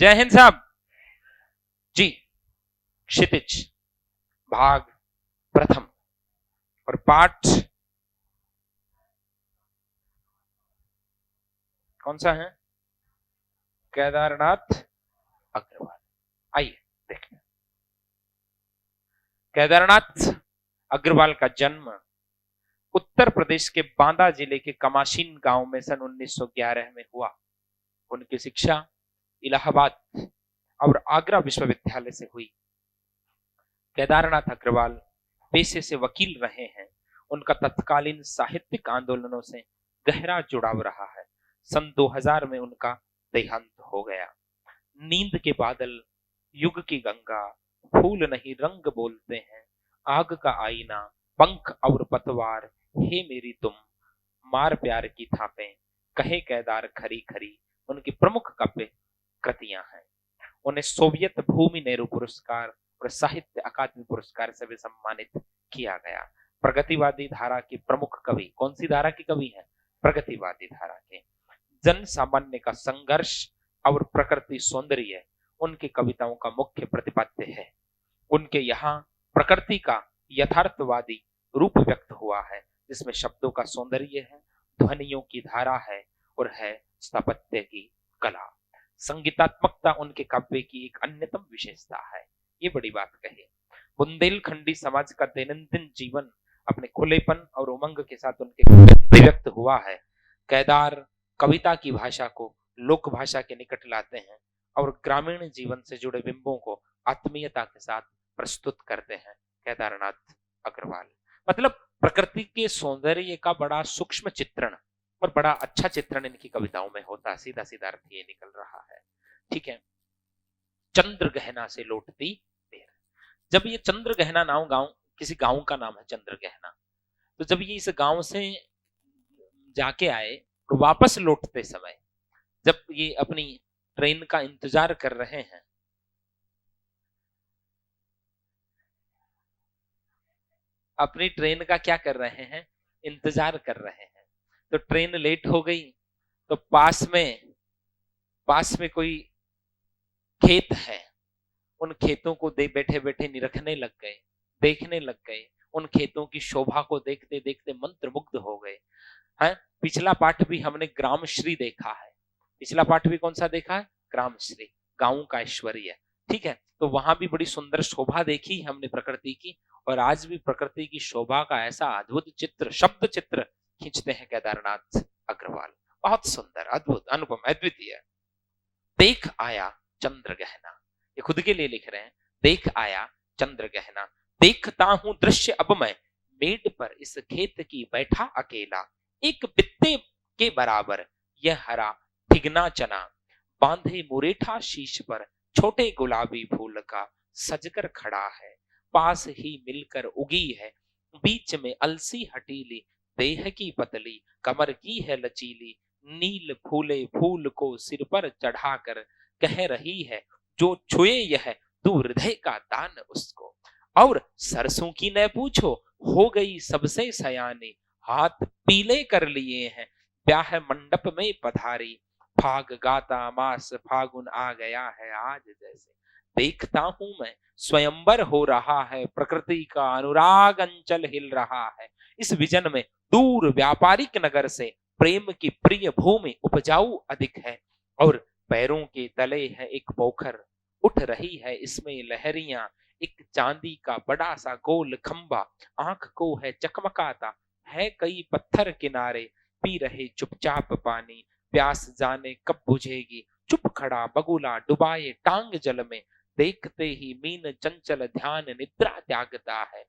जय हिंद साहब जी। क्षितिज भाग प्रथम और पाठ कौन सा है? केदारनाथ अग्रवाल। आइए देखते हैं। केदारनाथ अग्रवाल का जन्म उत्तर प्रदेश के बांदा जिले के कमाशीन गांव में सन 1911 में हुआ। उनकी शिक्षा इलाहाबाद और आगरा विश्वविद्यालय से हुई। केदारनाथ अग्रवाल पेशे से वकील रहे हैं। उनका तत्कालीन साहित्यिक आंदोलनों से गहरा जुड़ाव रहा है। सन 2000 में उनका देहांत हो गया। नींद के बादल, युग की गंगा, फूल नहीं रंग बोलते हैं, आग का आईना, पंख और पतवार, हे मेरी तुम, मार प्यार की थापें, कहे केदार खरी खरी उनकी प्रमुख काव्य कृतियां हैं। उन्हें सोवियत भूमि नेहरू पुरस्कार और साहित्य अकादमी पुरस्कार से भी सम्मानित किया गया। प्रगतिवादी धारा की प्रमुख कवि, कौन सी धारा की कवि है? प्रगतिवादी धारा के। जन सामान्य का संघर्ष और प्रकृति सौंदर्य उनकी कविताओं का मुख्य प्रतिपाद्य है। उनके यहाँ प्रकृति का यथार्थवादी रूप व्यक्त हुआ है, जिसमें शब्दों का सौंदर्य है, ध्वनियों की धारा है और है स्थापत्य की कला। संगीतात्मकता उनके काव्य की एक अन्यतम विशेषता है। ये बड़ी बात कही। बुंदेलखंडी समाज का दैनंदिन जीवन अपने खुलेपन और उमंग के साथ उनके अभिव्यक्त हुआ है। केदार कविता की भाषा को लोक भाषा के निकट लाते हैं और ग्रामीण जीवन से जुड़े बिंबों को आत्मीयता के साथ प्रस्तुत करते हैं। केदारनाथ अग्रवाल मतलब प्रकृति के सौंदर्य का बड़ा सूक्ष्म चित्रण और बड़ा अच्छा चित्रण इनकी कविताओं में होता है। सीधा सीधा अर्थ ये निकल रहा है। ठीक है। चंद्र गहना से लौटती देर। जब ये चंद्र गहना नाम गांव, किसी गांव का नाम है चंद्र गहना, तो जब ये इस गांव से जाके आए तो वापस लौटते समय जब ये अपनी ट्रेन का इंतजार कर रहे हैं, अपनी ट्रेन का क्या कर रहे हैं? इंतजार कर रहे हैं। तो ट्रेन लेट हो गई तो पास में कोई खेत है, उन खेतों को बैठे बैठे निरखने लग गए, देखने लग गए। उन खेतों की शोभा को देखते देखते मंत्रमुग्ध हो गए हैं। पिछला पाठ भी हमने ग्रामश्री देखा है। पिछला पाठ भी कौन सा देखा है? ग्रामश्री, गांव का ऐश्वर्य। ठीक है। तो वहां भी बड़ी सुंदर शोभा देखी हमने प्रकृति की, और आज भी प्रकृति की शोभा का ऐसा अद्भुत चित्र, शब्द चित्र खींचते हैं केदारनाथ अग्रवाल। बहुत सुंदर, अद्भुत, अनुपम, अद्वितीय। देख आया चंद्र गहना, ये खुद के लिए लिख रहे हैं। देख आया चंद्र गहना, देखता हूं दृश्य अब मैं, मेड पर इस खेत की बैठा अकेला, एक बित्ते के बराबर यह हरा ठिगना चना, बांधे मुरेठा शीश पर छोटे गुलाबी फूल का सजकर खड़ा है, पास ही मिलकर उगी है, बीच में अलसी हटीली, देह की पतली, कमर की है लचीली, नील फूले फूल को सिर पर चढ़ाकर कह रही है, जो छुए यह तू हृदय का दान उसको। और सरसों की न पूछो, हो गई सबसे सयानी, हाथ पीले कर लिए हैं, ब्याह मंडप में पधारी, फाग गाता मास फागुन आ गया है आज जैसे, देखता हूं मैं स्वयंवर हो रहा है, प्रकृति का अनुराग अंचल हिल रहा है। इस विजन में दूर व्यापारिक नगर से प्रेम की प्रिय भूमि उपजाऊ अधिक है, और पैरों के तले है एक पोखर, उठ रही है इसमें लहरियां, एक चांदी का बड़ा सा गोल खंबा आंख को है चकमकाता है, कई पत्थर किनारे पी रहे चुपचाप पानी, प्यास जाने कब बुझेगी, चुप खड़ा बगुला डुबाए टांग जल में, देखते ही मीन चंचल ध्यान निद्रा त्यागता है,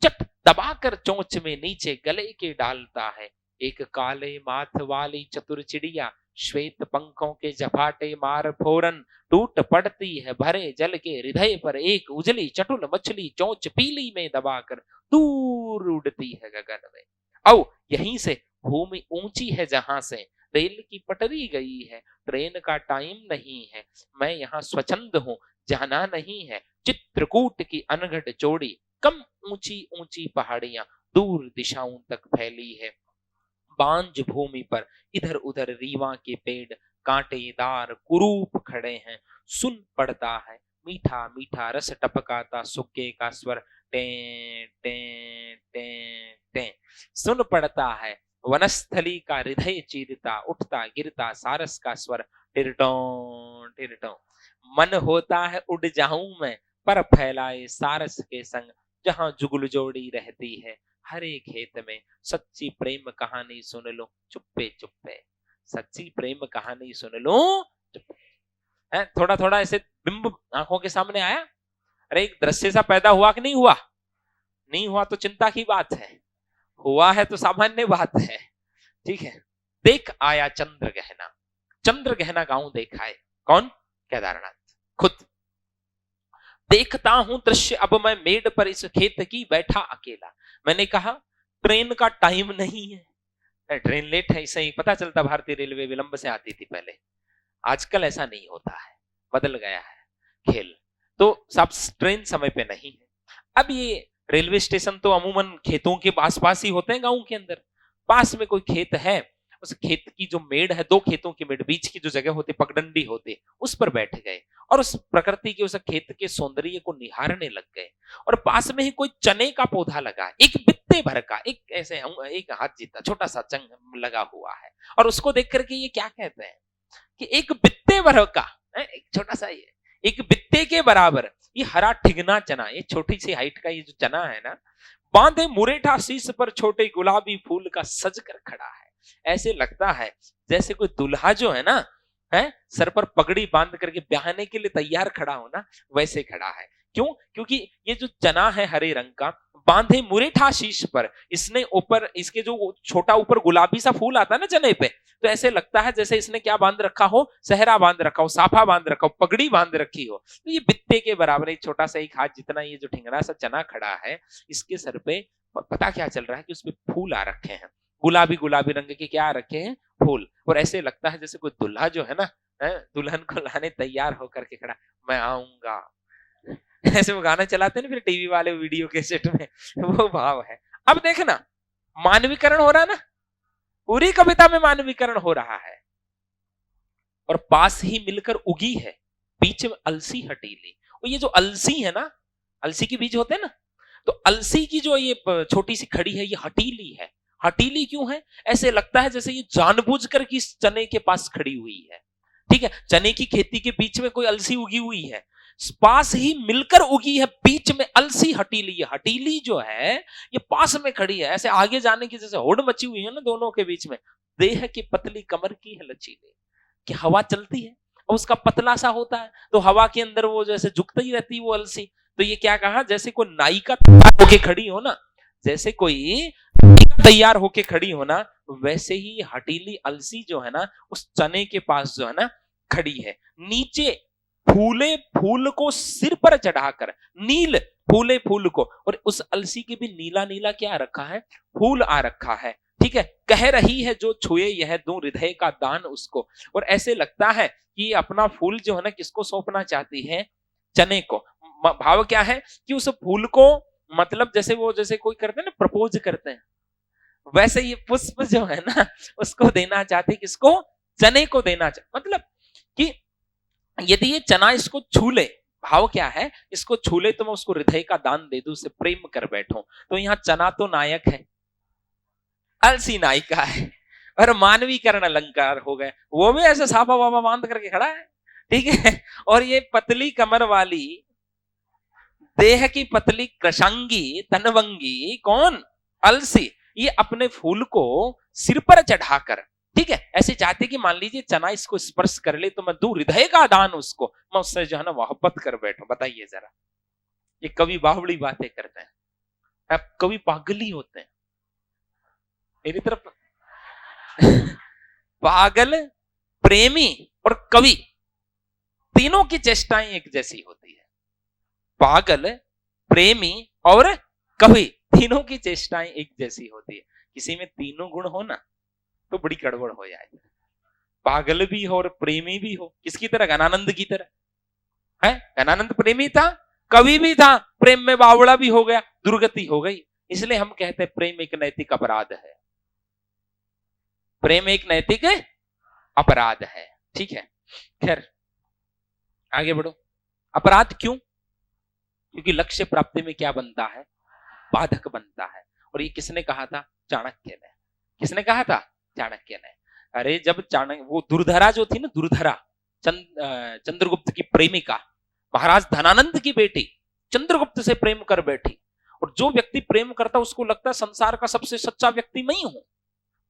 चट दबाकर चोंच में नीचे गले के डालता है, एक काले माथ वाली चतुर चिड़िया श्वेत पंखों के झपाटे मार फोरन टूट पड़ती है भरे जल के हृदय पर, एक उजली चटुल मछली चोंच पीली में दबाकर दूर उड़ती है गगन में। औ यहीं से भूमि ऊंची है जहां से रेल की पटरी गई है, ट्रेन का टाइम नहीं है, मैं यहाँ स्वच्छंद हूँ, जाना नहीं है, चित्रकूट की अनघट चौड़ी कम ऊंची ऊंची पहाड़ियां दूर दिशाओं तक फैली है, बांझ भूमि पर इधर उधर रीवा के पेड़ कांटेदार कुरूप खड़े हैं। सुन पड़ता है मीठा मीठा रस टपकाता सुक्के का स्वर टे टे टे टे। सुन पड़ता है वनस्थली का हृदय चीरता उठता गिरता सारस का स्वर टिरटों टिरटों। मन होता है उड़ जाऊं मैं पर फैलाए सारस के संग जहां जुगल जोड़ी रहती है हरे खेत में। सच्ची प्रेम कहानी सुन लो चुप्पे चुप्पे। सच्ची प्रेम कहानी सुन लो चुप्पे। थोड़ा थोड़ा ऐसे बिंब आंखों के सामने आया। अरे एक दृश्य सा पैदा हुआ कि नहीं हुआ? नहीं हुआ तो चिंता की बात है, हुआ है तो सामान्य बात है। ठीक है। देख आया चंद्र गहना। चंद्र गहना गांव देखा है कौन? केदारनाथ खुद। देखता हूं दृश्य अब मैं मेड पर इस खेत की बैठा अकेला। मैंने कहा ट्रेन का टाइम नहीं है, ट्रेन लेट है, इसे ही पता चलता भारतीय रेलवे विलंब से आती थी पहले। आजकल ऐसा नहीं होता है, बदल गया है खेल। तो सब ट्रेन समय पे नहीं है। अब ये रेलवे स्टेशन तो अमूमन खेतों के पास पास ही होते हैं गांव के अंदर। पास में कोई खेत है, उस खेत की जो मेड़ है, दो खेतों की मेड़, बीच की जो जगह होती पगडंडी होती, उस पर बैठ गए और उस प्रकृति के उस खेत के सौंदर्य को निहारने लग गए। और पास में ही कोई चने का पौधा लगा, एक बित्ते भर का, एक ऐसे एक हाथ जितना छोटा सा चंग लगा हुआ है। और उसको देख करके ये क्या कहते हैं कि एक बित्ते भर का, एक छोटा सा, ये एक बित्ते के बराबर ये हरा ठिगना चना, ये छोटी सी हाइट का ये जो चना है ना, बांधे मुरेठा शीश पर छोटे गुलाबी फूल का सज कर खड़ा है। ऐसे लगता है जैसे कोई दूल्हा जो है ना, है सर पर पगड़ी बांध करके ब्याहने के लिए तैयार खड़ा हो ना, वैसे खड़ा है। क्यों? क्योंकि ये जो चना है हरे रंग का, बांधे मुरेठा शीश पर, इसने ऊपर इसके जो छोटा ऊपर गुलाबी सा फूल आता है ना चने पे, तो ऐसे लगता है जैसे इसने क्या बांध रखा हो, सहरा बांध रखा हो, साफा बांध रखा हो, पगड़ी बांध रखी हो। तो ये बित्ते के बराबर एक छोटा सा एक हाथ जितना ये जो ठिंगना सा चना खड़ा है, इसके सर पे पता क्या चल रहा है कि उसमें फूल आ रखे हैं, गुलाबी गुलाबी रंग के क्या रखे हैं, फूल। और ऐसे लगता है जैसे कोई दुल्हा जो है ना, दुल्हन को लाने तैयार होकर के खड़ा, मैं आऊंगा। ऐसे वो गाना चलाते ना फिर टीवी वाले वीडियो के सेट में, वो भाव है। अब देखना मानवीकरण हो रहा ना, पूरी कविता में मानवीकरण हो रहा है। और पास ही मिलकर उगी है बीच में अलसी हटीली। और ये जो अलसी है ना, अलसी के बीज होते हैं ना, तो अलसी की जो ये छोटी सी खड़ी है, ये हटीली है। हटीली क्यों है? ऐसे लगता है जैसे ये जानबूझकर कि इस चने के पास खड़ी हुई है। ठीक है, चने की खेती के बीच में कोई अलसी उगी हुई है, पास ही मिलकर उगी है, बीच में अलसी हटीली है। हटीली जो है ये पास में खड़ी है, ऐसे आगे जाने की जैसे होड़ मची हुई है ना दोनों के बीच में। देह की पतली कमर की है लचीली, कि हवा चलती है और उसका पतला सा होता है, तो हवा के अंदर वो जैसे झुकती ही रहती है वो अलसी। तो ये क्या कहा, जैसे कोई नाई का तैयार होके खड़ी हो ना, जैसे कोई तैयार होके खड़ी हो ना, वैसे ही हटीली अलसी जो है ना उस चने के पास जो है ना खड़ी है। नीचे फूले फूल को सिर पर चढ़ाकर, नील फूले फूल को, और उस अलसी के भी नीला नीला क्या रखा है, फूल आ रखा है। ठीक है, कह रही है जो छुए यह दूं हृदय का दान उसको। और ऐसे लगता है कि अपना फूल जो है ना किसको सौंपना चाहती है, चने को। भाव क्या है कि उस फूल को, मतलब जैसे वो जैसे कोई करते हैं ना, प्रपोज करते हैं, वैसे ये पुष्प जो है ना उसको देना चाहते, किसको, चने को देना चाहते। मतलब कि यदि ये चना इसको छू ले, भाव क्या है, इसको छू ले तो मैं उसको हृदय का दान दे दूं, उससे प्रेम कर बैठूं। तो यहाँ चना तो नायक है, अलसी नायिका है, और मानवीकरण अलंकार हो गए। वो भी ऐसे साफा वाफा बांध करके खड़ा है। ठीक है, और ये पतली कमर वाली, देह की पतली कृशांगी तनवंगी, कौन, अलसी, ये अपने फूल को सिर पर चढ़ाकर, ठीक है, ऐसे चाहते कि मान लीजिए चना इसको स्पर्श कर ले तो मैं दूं हृदय का दान उसको, मैं उससे जो है ना मोहब्बत कर बैठूं। बताइए जरा, ये कवि बावड़ी बातें करते हैं, अब कवि पागल होते हैं। मेरी तरफ पागल, प्रेमी और कवि, तीनों की चेष्टाएं एक जैसी होती है। पागल, प्रेमी और कवि, तीनों की चेष्टाएं एक जैसी होती है। किसी में तीनों गुण हो ना तो बड़ी गड़बड़ हो जाए। पागल भी हो और प्रेमी भी हो, किसकी तरह, घनानंद की तरह है। घनानंद प्रेमी था, कवि भी था, प्रेम में बावड़ा भी हो गया, दुर्गति हो गई। इसलिए हम कहते हैं प्रेम एक नैतिक अपराध है। प्रेम एक नैतिक अपराध है। ठीक है, खैर आगे बढ़ो। अपराध क्यों? क्योंकि लक्ष्य प्राप्ति में क्या बनता है? बाधक बनता है। और ये किसने कहा था? चाणक्य ने। किसने कहा था? चाणक्य ने। अरे जब चाणक्य, वो दुर्धरा जो थी ना, दुर्धरा, चंद्रगुप्त की प्रेमिका, महाराज धनानंद की बेटी, चंद्रगुप्त से प्रेम कर बैठी। और जो व्यक्ति प्रेम करता उसको लगता है संसार का सबसे सच्चा व्यक्ति मैं ही हूं,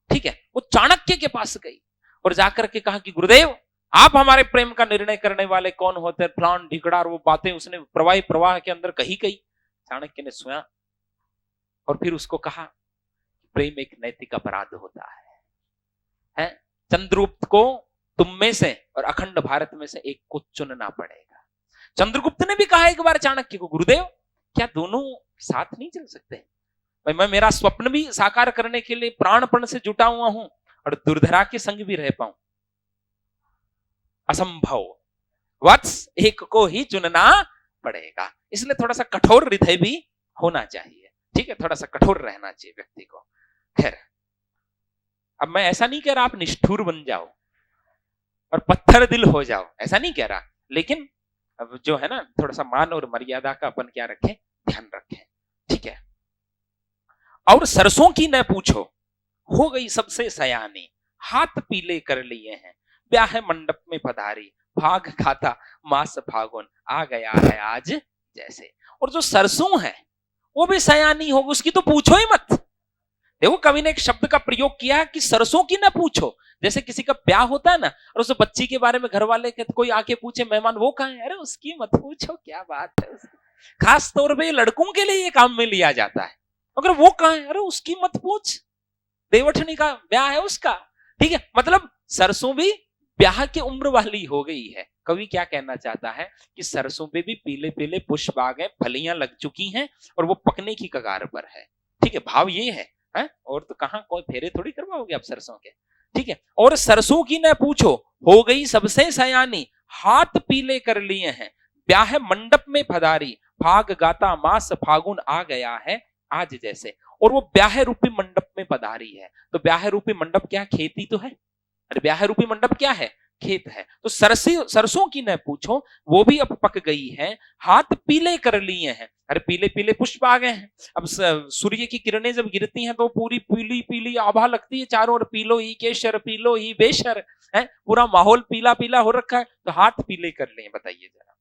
ठीक है। वो चाणक्य के पास गई और जाकर के कहा कि गुरुदेव, आप हमारे प्रेम का निर्णय करने वाले कौन होते हैं? प्लान ढिकड़ा और वो बातें उसने प्रवाह के अंदर कही गई। चाणक्य ने सुना और फिर उसको कहा, प्रेम एक नैतिक अपराध होता है? चंद्रगुप्त को तुम में से और अखंड भारत में से एक को चुनना पड़ेगा। चंद्रगुप्त ने भी कहा एक बार चाणक्य को, गुरुदेव क्या दोनों साथ नहीं चल सकते? भाई मैं मेरा स्वप्न भी साकार करने के लिए प्राणपण से जुटा हुआ हूं और दुर्धरा के संग भी रह पाऊं, असंभव। वत्स, एक को ही चुनना पड़ेगा। इसलिए थोड़ा सा कठोर हृदय भी होना चाहिए, ठीक है, थोड़ा सा कठोर रहना चाहिए व्यक्ति को। खैर, अब मैं ऐसा नहीं कह रहा आप निष्ठुर बन जाओ और पत्थर दिल हो जाओ, ऐसा नहीं कह रहा, लेकिन अब जो है ना, थोड़ा सा मान और मर्यादा का अपन क्या रखें, ध्यान रखें, ठीक है। और सरसों की न पूछो, हो गई सबसे सयानी, हाथ पीले कर लिए हैं, ब्याह मंडप में पधारी, भाग खाता मास फागुन, आ गया है आज जैसे। और जो सरसों है वो भी सयानी होगी, उसकी तो पूछो ही मत। देखो कवि ने एक शब्द का प्रयोग किया कि सरसों की ना पूछो। जैसे किसी का ब्याह होता है ना, और उस बच्ची के बारे में घर वाले कहते, कोई आके पूछे मेहमान वो कहाँ है, अरे उसकी मत पूछो, क्या बात है। खास तौर पे लड़कों के लिए ये काम में लिया जाता है। अगर वो कहाँ है, अरे उसकी मत पूछ, देवठनी का ब्याह है उसका, ठीक है। मतलब सरसों भी ब्याह की उम्र वाली हो गई है। कवि क्या कहना चाहता है कि सरसों पे भी पीले पीले पुष्प आ गए, फलियां लग चुकी हैं और वो पकने की कगार पर है, ठीक है। भाव ये है? और तो कहां कोई फेरे थोड़ी करवाओगे आप सरसों के, ठीक है। और सरसों की न पूछो, हो गई सबसे सयानी, हाथ पीले कर लिए हैं, ब्याह मंडप में पधारी, भाग गाता मास फागुन, आ गया है आज जैसे। और वो ब्याह रूपी मंडप में पधारी है। तो ब्याह रूपी मंडप क्या? खेती तो है। अरे ब्याह रूपी मंडप क्या है? खेत है। तो सरसों की न पूछो, वो भी अब पक गई है, हाथ पीले कर लिए हैं। अरे पीले पीले पुष्प आ गए हैं। अब सूर्य की किरणें जब गिरती हैं तो पूरी पीली पीली आभा लगती है चारों ओर, पीलो ही केशर, पीलो ही बेशर है, पूरा माहौल पीला पीला हो रखा है। तो हाथ पीले कर लिए, बताइए जरा।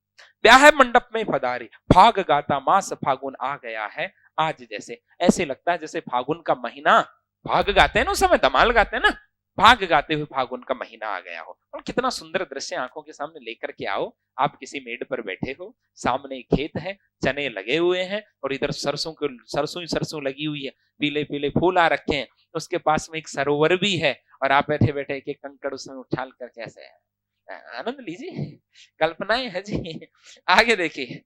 ब्याह मंडप में पधारी, भाग गाता मास फागुन, आ गया है आज जैसे। ऐसे लगता है जैसे फागुन का महीना, भाग गाते हैं ना उस समय, धमाल गाते हैं ना, भाग गाते हुए फागुन का महीना आ गया हो। और कितना सुंदर दृश्य आंखों के सामने लेकर के आओ। आप किसी मेड़ पर बैठे हो, सामने खेत है, चने लगे हुए हैं और इधर सरसों ही सरसों लगी हुई है, पीले पीले फूल आ रखे हैं, उसके पास में एक सरोवर भी है और आप बैठे बैठे एक एक कंकड़ उसमें उछाल कर कैसे आनंद लीजिए, कल्पनाएं है जी। आगे देखिए,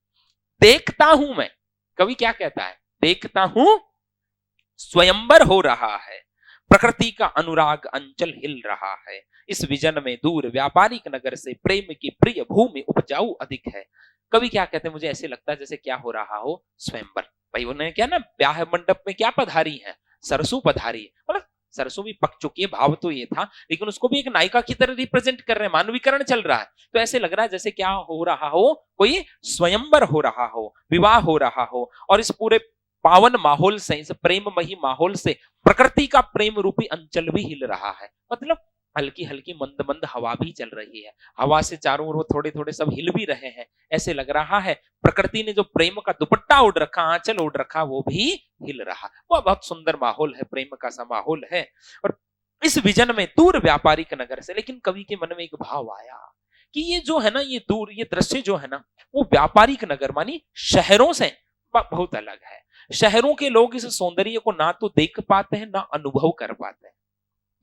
देखता हूं मैं, कवि क्या कहता है? देखता हूं स्वयंवर हो रहा है, प्रकृति का अनुराग अंचल हिल रहा है, इस विजन में दूर व्यापारिक नगर से प्रेम की प्रिय भूमि उपजाऊ अधिक है। कवि क्या कहते हैं? मुझे ऐसे लगता है जैसे क्या हो रहा हो, स्वयंवर। भाई उन्होंने क्या ना, ब्याह मंडप में क्या पधारी है? सरसों पधारी है। मतलब सरसों भी पक चुकी है, भाव तो ये था, लेकिन उसको भी एक नायिका की तरह रिप्रेजेंट कर रहे हैं, मानवीकरण चल रहा है। तो ऐसे लग रहा है जैसे क्या हो रहा हो, कोई स्वयंवर हो रहा हो, विवाह हो रहा हो। और इस पूरे पावन माहौल से, इस प्रेममयी माहौल से प्रकृति का प्रेम रूपी अंचल भी हिल रहा है। मतलब हल्की हल्की मंद मंद हवा भी चल रही है, हवा से चारों ओर थोड़े थोड़े सब हिल भी रहे हैं। ऐसे लग रहा है प्रकृति ने जो प्रेम का दुपट्टा ओढ़ रखा, आंचल ओढ़ रखा, वो भी हिल रहा। वह बहुत सुंदर माहौल है, प्रेम का सा माहौल है। और इस विजन में दूर व्यापारिक नगर से, लेकिन कवि के मन में एक भाव आया कि ये जो है ना, ये दूर, ये दृश्य जो है ना, वो व्यापारिक नगर मानी शहरों से बहुत अलग है। शहरों के लोग इस सौंदर्य को ना तो देख पाते हैं, ना अनुभव कर पाते हैं,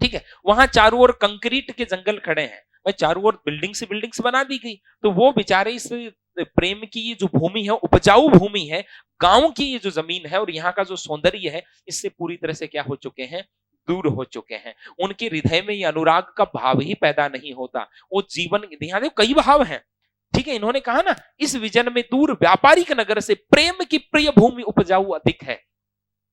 ठीक है। वहां चारों ओर कंक्रीट के जंगल खड़े हैं, वह चारों ओर बिल्डिंग्स बना दी गई। तो वो बेचारे इस प्रेम की ये जो भूमि है, उपजाऊ भूमि है, गांव की ये जो जमीन है और यहाँ का जो सौंदर्य है, इससे पूरी तरह से क्या हो चुके हैं, दूर हो चुके हैं। उनके हृदय में ये अनुराग का भाव ही पैदा नहीं होता। वो जीवन, ध्यान दो, कई भाव हैं, ठीक है। इन्होंने कहा ना, इस विजन में दूर व्यापारिक नगर से प्रेम की प्रिय भूमि उपजाऊ अधिक है।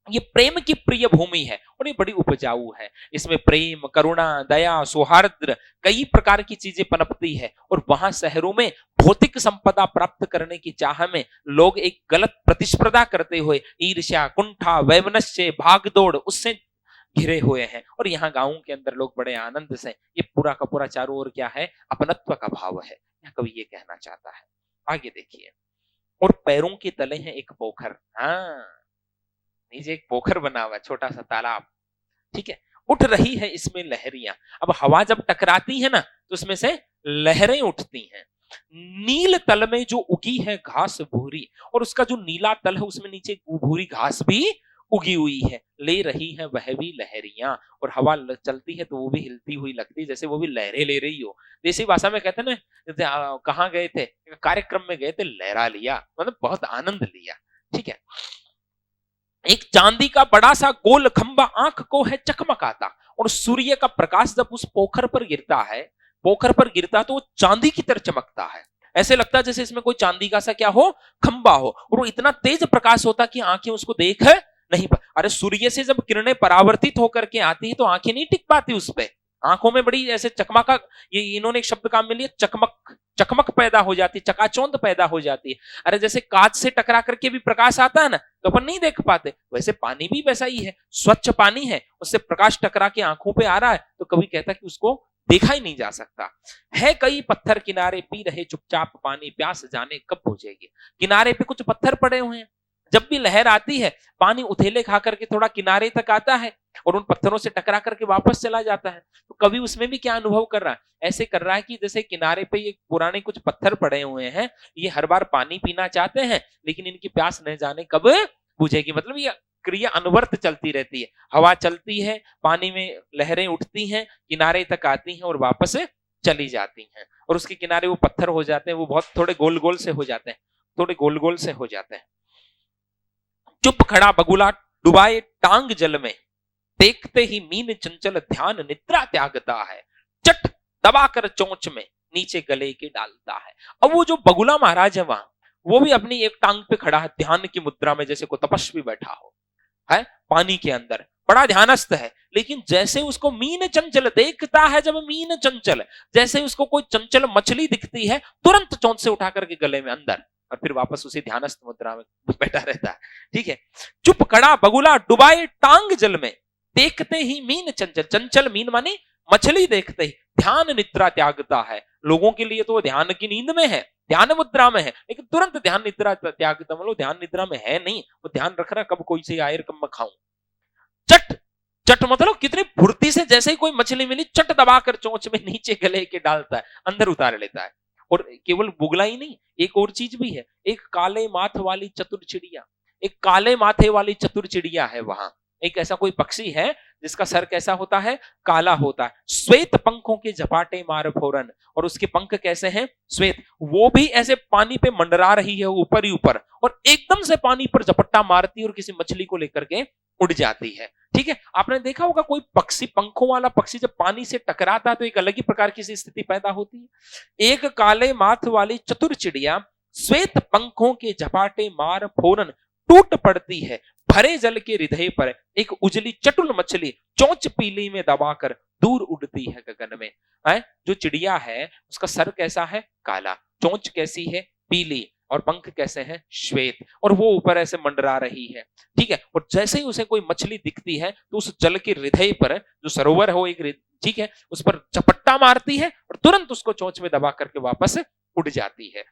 ये प्रेम की प्रिय भूमि है और ये बड़ी उपजाऊ है। इसमें प्रेम, करुणा, दया, सौहार्द, कई प्रकार की चीजें पनपती है। और वहां शहरों में भौतिक संपदा प्राप्त करने की चाह में लोग एक गलत प्रतिस्पर्धा करते हुए ईर्ष्या, कुंठा, वैमनस्य, भागदौड़ उससे घिरे हुए हैं। और यहाँ गांवों के अंदर लोग बड़े आनंद से, ये पूरा का पूरा चारों ओर क्या है, अपनत्व का भाव है। यहाँ कवि ये कहना चाहता है। आगे देखिए, और पैरों के तले है एक पोखर। हाँ, नीचे एक पोखर बना हुआ है, छोटा सा तालाब, ठीक है। उठ रही है इसमें लहरियां। अब हवा जब टकराती है ना तो उसमें से लहरें उठती हैं। नील तल में जो उगी है घास भूरी, और उसका जो नीला तल है उसमें नीचे भूरी घास भी उगी हुई है। ले रही है वह भी लहरियां, और हवा चलती है तो वो भी हिलती हुई लगती है, जैसे वो भी लहरें ले रही हो। देसी भाषा में कहते हैं ना, कहाँ गए थे, कार्यक्रम में गए थे, लहरा लिया, मतलब बहुत आनंद लिया, ठीक है। एक चांदी का बड़ा सा गोल खंबा आंख को है चकमकाता, और सूर्य का प्रकाश जब उस पोखर पर गिरता है, पोखर पर गिरता तो वो चांदी की तरह चमकता है। ऐसे लगता है जैसे इसमें कोई चांदी का सा क्या हो, खंबा हो, और वो इतना तेज प्रकाश होता कि आंखें उसको देख नहीं पा। अरे सूर्य से जब किरणें परावर्तित होकर के आती है तो आंखें नहीं टिक पाती उस पे, आंखों में बड़ी ऐसे चकमका, ये इन्होंने एक शब्द काम में लिया, चकमक, चकमक पैदा हो जाती, चकाचौंध पैदा हो जाती है। अरे जैसे कांच से टकरा करके भी प्रकाश आता है ना तो अपन नहीं देख पाते, वैसे पानी भी वैसा ही है, स्वच्छ पानी है, उससे प्रकाश टकरा के आंखों पे आ रहा है तो कभी कहता कि उसको देखा ही नहीं जा सकता है। कई पत्थर किनारे पी रहे चुपचाप पानी, प्यास जाने कब बुझेगी। किनारे पे कुछ पत्थर पड़े हुए हैं, जब भी लहर आती है पानी उथेले खा करके थोड़ा किनारे तक आता है और उन पत्थरों से टकरा करके वापस चला जाता है। तो कवि उसमें भी क्या अनुभव कर रहा है, ऐसे कर रहा है कि जैसे किनारे पे ये पुराने कुछ पत्थर पड़े हुए हैं, ये हर बार पानी पीना चाहते हैं लेकिन इनकी प्यास न जाने कब बुझेगी। मतलब ये क्रिया अनवरत चलती रहती है, हवा चलती है, पानी में लहरें उठती हैं, किनारे तक आती हैं और वापस चली जाती हैं। और उसके किनारे वो पत्थर हो जाते हैं, वो बहुत थोड़े गोल गोल से हो जाते हैं, थोड़े गोल गोल से हो जाते हैं। चुप खड़ा बगुला डुबाए टांग जल में, देखते ही मीन चंचल ध्यान निद्रा त्यागता है, चट दबाकर चोंच में नीचे गले के डालता है। अब वो जो बगुला महाराज है वहां, वो भी अपनी एक टांग पे खड़ा है, ध्यान की मुद्रा में, जैसे कोई तपस्वी बैठा हो, है पानी के अंदर, बड़ा ध्यानस्थ है। लेकिन जैसे उसको मीन चंचल देखता है, जब मीन चंचल, जैसे उसको कोई चंचल मछली दिखती है, तुरंत चोंच से उठा करके गले में अंदर, और फिर वापस उसी ध्यानस्थ मुद्रा में बैठा रहता है, ठीक है। चुप खड़ा बगुला डुबाए टांग जल में, देखते ही मीन चंचल, चंचल मीन माने मछली, देखते ही ध्यान निद्रा त्यागता है। लोगों के लिए तो वो ध्यान की नींद में है, ध्यान मुद्रा में है, लेकिन तुरंत ध्यान निद्रा त्यागता, मतलब ध्यान निद्रा में है नहीं, वो ध्यान रख रहा कब कोई से आए कब मैं खाऊं। चट चट मतलब कितनी फुर्ती से, जैसे ही कोई मछली मिली चट दबाकर चोंच में नीचे गले के डालता है, अंदर उतार लेता है। और केवल बुगला ही नहीं, एक और चीज भी है, एक काले माथ वाली चतुर चिड़िया, एक काले माथे वाली चतुर चिड़िया है वहां। एक ऐसा कोई पक्षी है जिसका सर कैसा होता है, काला होता है, श्वेत पंखों के झपाटे मार फोरन, और उसके पंख कैसे हैं, श्वेत। वो भी ऐसे पानी पे मंडरा रही है ऊपर ही ऊपर, और एकदम से पानी पर झपट्टा मारती है और किसी मछली को लेकर के उड़ जाती है, ठीक है। आपने देखा होगा कोई पक्षी, पंखों वाला पक्षी जब पानी से टकराता है तो एक अलग ही प्रकार की स्थिति पैदा होती है। एक काले माथ वाली चतुर चिड़िया श्वेत पंखों के झपाटे मार फोरन टूट पड़ती है, भरे जल के हृदय पर एक उजली चटुल मछली चोंच पीली में दबाकर दूर उड़ती है गगन में। जो चिड़िया है उसका सर कैसा है, काला, चोंच कैसी है, पीली, और पंख कैसे हैं, श्वेत, और वो ऊपर ऐसे मंडरा रही है, ठीक है। और जैसे ही उसे कोई मछली दिखती है तो उस जल के हृदय पर, जो सरोवर हो एक, ठीक है, उस पर चपट्टा मारती है और तुरंत उसको चोंच में दबा करके वापस उड़ जाती है।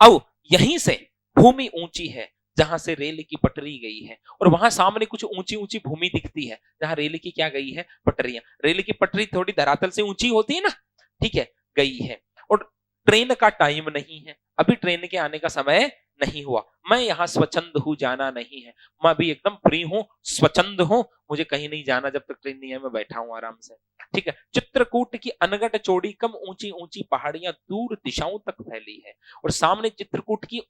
अब यहीं से भूमि ऊंची है जहां से रेल की पटरी गई है, और वहां सामने कुछ ऊंची ऊंची भूमि दिखती है जहां रेल की क्या गई है, पटरियां। रेल की पटरी थोड़ी धरातल से ऊंची होती है ना, ठीक है, गई है। और ट्रेन का टाइम नहीं है, अभी ट्रेन के आने का समय नहीं हुआ। मैं यहाँ स्वच्छंद हूँ, जाना नहीं है, मैं अभी एकदम फ्री हूँ, स्वच्छंद हूँ, मुझे कहीं नहीं जाना, जब तक ट्रेन नहीं है मैं बैठा हूँ आराम से, ठीक है। चित्रकूट की अनगढ़ चौड़ी कम ऊंची ऊंची पहाड़ियां दूर दिशाओं तक फैली है, और सामने चित्रकूट की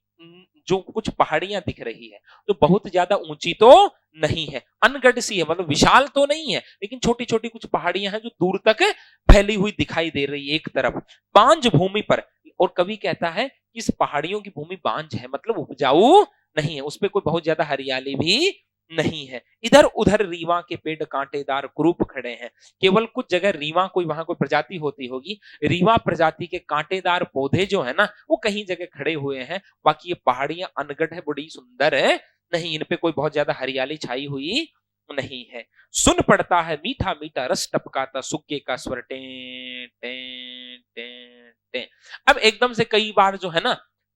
जो कुछ पहाड़ियां दिख रही है, तो बहुत ज्यादा ऊंची तो नहीं है, अनगढ़ सी है, मतलब विशाल तो नहीं है, लेकिन छोटी छोटी कुछ पहाड़ियां हैं जो दूर तक फैली हुई दिखाई दे रही है एक तरफ, बांझ भूमि पर। और कवि कहता है कि इस पहाड़ियों की भूमि बांझ है, मतलब उपजाऊ नहीं है, उसपे कोई बहुत ज्यादा हरियाली भी नहीं है। इधर उधर रीवा के पेड़ कांटेदार कुरूप खड़े हैं। केवल कुछ जगह रीवा कोई वहां कोई प्रजाति होती होगी, रीवा प्रजाति के कांटेदार पौधे जो है ना वो कहीं जगह खड़े हुए हैं। बाकी ये पहाड़ियां अनगढ़ है, बड़ी सुंदर है, नहीं इन पे कोई बहुत ज्यादा हरियाली छाई हुई नहीं है। सुन पड़ता है मीठा मीठा रस टपकाता सुग्गे का स्वर टे टे टे टे। अब एकदम से कई बार जो है ना,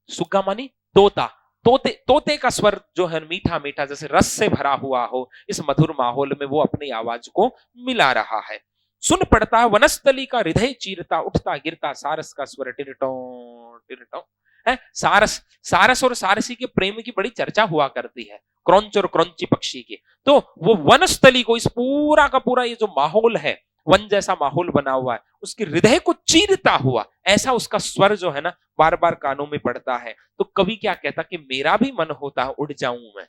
सुग्गा मानी तोता, तोते का स्वर जो है मीठा मीठा जैसे रस से भरा हुआ हो, इस मधुर माहौल में वो अपनी आवाज को मिला रहा है। सुन पड़ता है वनस्थली का हृदय चीरता उठता गिरता सारस का स्वर टिरटो टिरटो है। सारस सारस और सारसी के प्रेम की बड़ी चर्चा हुआ करती है, क्रौंच और क्रौंची पक्षी की। तो वो वनस्थली को, इस पूरा का पूरा ये जो माहौल है, वन जैसा माहौल बना हुआ है, उसके हृदय को चीरता हुआ ऐसा उसका स्वर जो है ना बार बार कानों में पड़ता है। तो कवि क्या कहता कि मेरा भी मन होता है उड़ जाऊं मैं,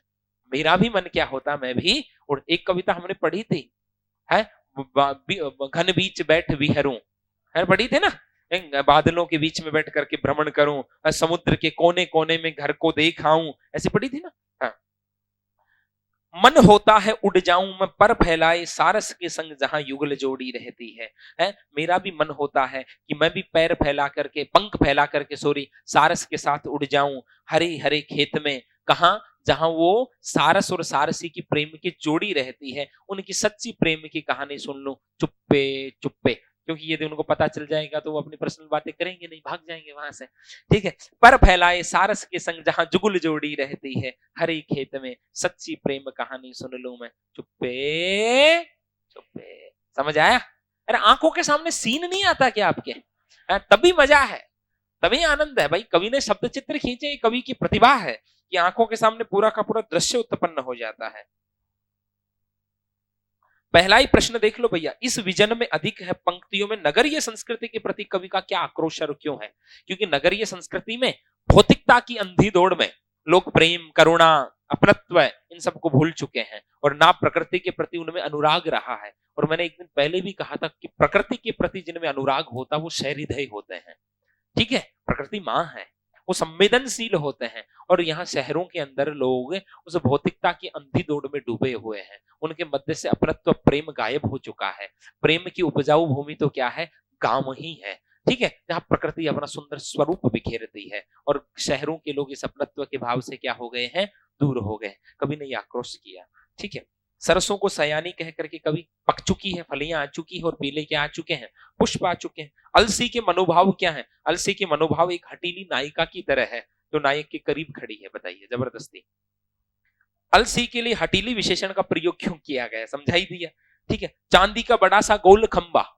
मेरा भी मन क्या होता मैं भी उड़। एक कविता हमने पढ़ी थी है, घन बीच बैठ विहरूं, है पढ़ी थी ना, बादलों के बीच में बैठ करके भ्रमण करूं, समुद्र के कोने कोने में घर को देख आऊं, ऐसी पढ़ी थी ना। हाँ। मन होता है उड़ जाऊं मैं पर फैलाए सारस के संग जहां युगल जोड़ी रहती है। मेरा भी मन होता है कि मैं भी पैर फैला करके, पंख फैला करके सॉरी, सारस के साथ उड़ जाऊं हरे हरे खेत में, कहां, जहां वो सारस और सारसी की प्रेम की जोड़ी रहती है, उनकी सच्ची प्रेम की कहानी सुन लूं चुप्पे चुप्पे। क्योंकि यदि उनको पता चल जाएगा तो वो अपनी पर्सनल बातें करेंगे नहीं, भाग जाएंगे वहां से। ठीक है, पर फैलाए सारस के संग जहां जुगुल जोड़ी रहती है, हरे खेत में सच्ची प्रेम कहानी सुन लूं मैं चुप्पे चुप्पे। समझ आया? अरे आंखों के सामने सीन नहीं आता क्या आपके? तभी मजा है, तभी आनंद है भाई। कवि ने शब्द चित्र खींचे, कवि की प्रतिभा है कि आंखों के सामने पूरा का पूरा दृश्य उत्पन्न हो जाता है। पहला ही प्रश्न देख लो भैया, इस विजन में अधिक है पंक्तियों में नगरीय संस्कृति के प्रति कवि का क्या आक्रोश और क्यों है? क्योंकि नगरीय संस्कृति में भौतिकता की अंधी दौड़ में लोग प्रेम, करुणा, अपनत्व इन सबको भूल चुके हैं और ना प्रकृति के प्रति उनमें अनुराग रहा है। और मैंने एक दिन पहले भी कहा था कि प्रकृति के प्रति जिनमें अनुराग होता वो सहृदय होते हैं। ठीक है, प्रकृति मां है, वो संवेदनशील होते हैं। और यहाँ शहरों के अंदर लोग उस भौतिकता की अंधी दौड़ में डूबे हुए हैं, उनके मध्य से अपनत्व प्रेम गायब हो चुका है। प्रेम की उपजाऊ भूमि तो क्या है, गांव ही है। ठीक है, जहां प्रकृति अपना सुंदर स्वरूप बिखेरती है, और शहरों के लोग इस अपनत्व के भाव से क्या हो गए हैं, दूर हो गए। कवि ने यह आक्रोश किया। ठीक है, सरसों को सयानी कह करके कवि, पक चुकी है, फलियां आ चुकी है और पीले क्या आ चुके हैं, पुष्प आ चुके हैं। अलसी के मनोभाव क्या है? अलसी के मनोभाव एक हटीली नायिका की तरह है जो नायक के करीब खड़ी है। बताइए, जबरदस्ती। अलसी के लिए हटीली विशेषण का प्रयोग क्यों किया गया, समझाई दिया। ठीक है, चांदी का बड़ा सा गोल खंबा,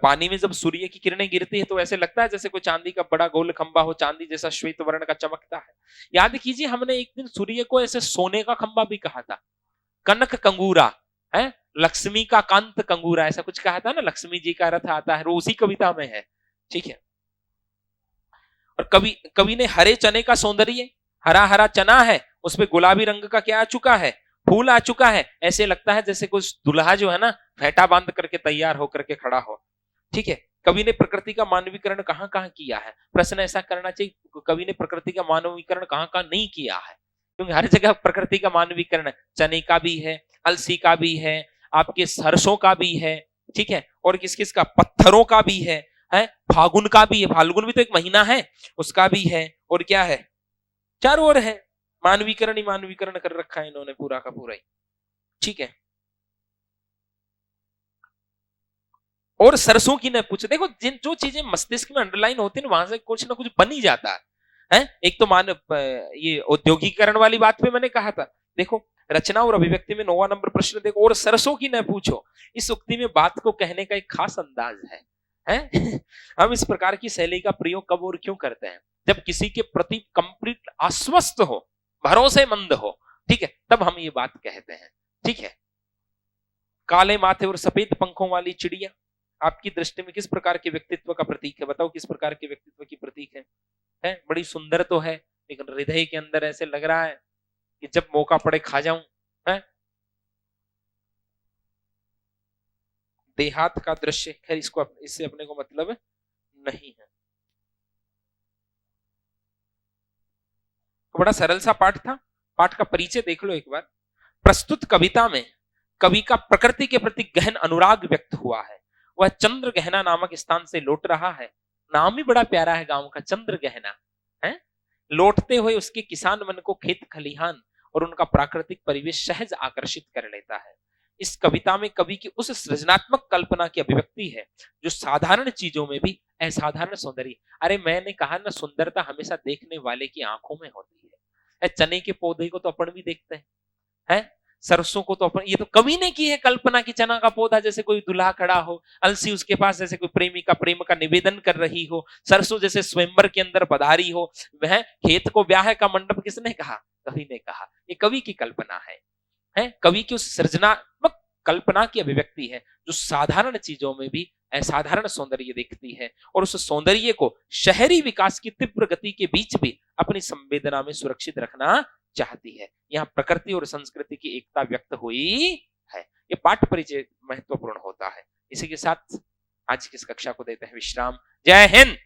पानी में जब सूर्य की किरणें गिरती है तो ऐसे लगता है जैसे कोई चांदी का बड़ा गोल खंबा हो, चांदी जैसा श्वेत वर्ण का चमकता है। याद कीजिए, हमने एक दिन सूर्य को ऐसे सोने का खंबा भी कहा था, कनक कंगूरा है, लक्ष्मी का कांत कंगूरा, ऐसा कुछ कहा था ना, लक्ष्मी जी का रथ आता है, वो उसी कविता में है। ठीक है, और कवि ने हरे चने का सौंदर्य, हरा हरा चना है, उसपे गुलाबी रंग का क्या आ चुका है, फूल आ चुका है, ऐसे लगता है जैसे कुछ दुल्हा जो है ना फेंटा बांध करके तैयार होकर के खड़ा हो। ठीक है, कवि ने प्रकृति का मानवीकरण कहां कहां किया है? प्रश्न ऐसा करना चाहिए, कवि ने प्रकृति का मानवीकरण कहां कहां नहीं किया है? क्योंकि हर जगह प्रकृति का मानवीकरण, चने का भी है, अलसी का भी है, आपके सरसों का भी है। ठीक है, और किस किस का, पत्थरों का भी है, फागुन का भी है, फाल्गुन भी तो एक महीना है, उसका भी है, और क्या है, चारों ओर है। मानवीकरण ही मानवीकरण कर रखा है इन्होंने पूरा का पूरा ही। ठीक है, और सरसों की न पूछो। देखो, जिन जो चीजें मस्तिष्क में अंडरलाइन होती है ना, वहां से कुछ ना कुछ बन ही जाता है। एक तो ये औद्योगिकरण वाली बात पे मैंने कहा था, देखो रचना और अभिव्यक्ति में 9वां नंबर प्रश्न देखो, और सरसों की न पूछो। इस उक्ति में बात को कहने का एक खास अंदाज है? हम इस प्रकार की शैली का प्रयोग कब और क्यों करते हैं? जब किसी के प्रति कंप्लीट आश्वस्त हो, भरोसेमंद हो, ठीक है, तब हम ये बात कहते हैं। ठीक है, काले माथे और सफेद पंखों वाली चिड़िया आपकी दृष्टि में किस प्रकार के व्यक्तित्व का प्रतीक है? बताओ, किस प्रकार के व्यक्तित्व की प्रतीक है? बड़ी सुंदर तो है, लेकिन हृदय के अंदर ऐसे लग रहा है कि जब मौका पड़े खा जाऊं। देहात का दृश्य, खैर इससे अपने को मतलब नहीं है। तो बड़ा सरल सा पाठ था, पाठ का परिचय देख लो एक बार। प्रस्तुत कविता में कवि का प्रकृति के प्रति गहन अनुराग व्यक्त हुआ है। वह चंद्र गहना नामक स्थान से लौट रहा है। नाम ही बड़ा प्यारा है गांव का, चंद्र गहना है। लौटते हुए उसके किसान मन को खेत खलिहान और उनका प्राकृतिक परिवेश सहज आकर्षित कर लेता है। इस कविता में कवि की उस सृजनात्मक कल्पना की अभिव्यक्ति है जो साधारण चीजों में भी असाधारण सौंदर्य। अरे मैंने कहा ना, सुंदरता हमेशा देखने वाले की आंखों में होती है। चने के पौधे को तो अपन भी देखते हैं, सरसों को तो अपन, ये तो कवि ने की है कल्पना की, चना का पौधा जैसे कोई दुल्हा खड़ा हो, अलसी उसके पास जैसे कोई प्रेमिका प्रेम का निवेदन कर रही हो, सरसों जैसे स्वयंवर के अंदर पधारी हो। वह खेत को ब्याह का मंडप किसने कहा? कवि ने कहा। ये कवि की कल्पना है। कवि की उस सृजनात्मक कल्पना की अभिव्यक्ति है जो साधारण चीजों में भी असाधारण सौंदर्य दिखती है और उस सौंदर्य को शहरी विकास की तीव्र गति के बीच भी अपनी संवेदना में सुरक्षित रखना चाहती है। यहाँ प्रकृति और संस्कृति की एकता व्यक्त हुई है। ये पाठ परिचय महत्वपूर्ण होता है। इसी के साथ आज की इस कक्षा को देते हैं विश्राम। जय हिंद।